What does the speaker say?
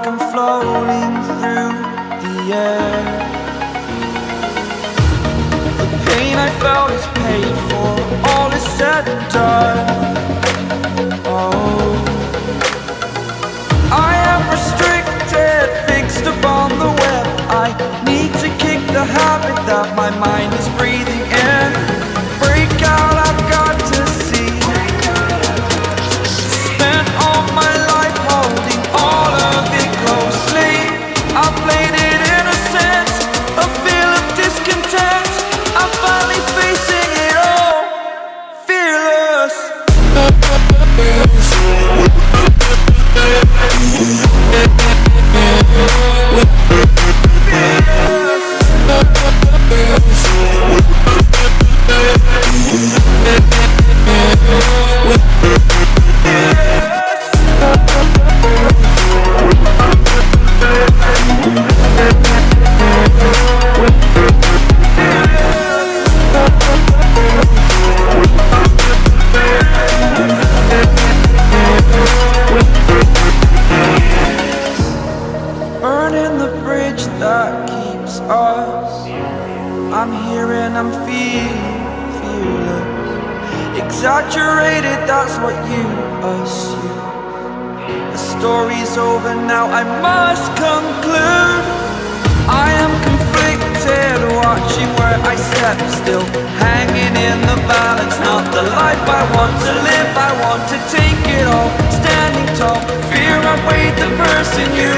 like I'm floating through the air. The pain I felt is paid for, all is said and done. Oh, I am restricted, fixed upon the web. I need to kick the habit that my mind is breathing in. Break out, I've got to see. Spent all my life holding all of it closely. I played it innocent, a feel of discontent. I'm finally facing it all, fearless. Burning the bridge that keeps us. I'm here and I'm feeling fearless. Exaggerated, that's what you assume. The story's over now, I must conclude. I am conflicted, watching where I step still, hanging in the balance. Not the life I want to live, I want to take it all. Standing tall, fear I weighed the person you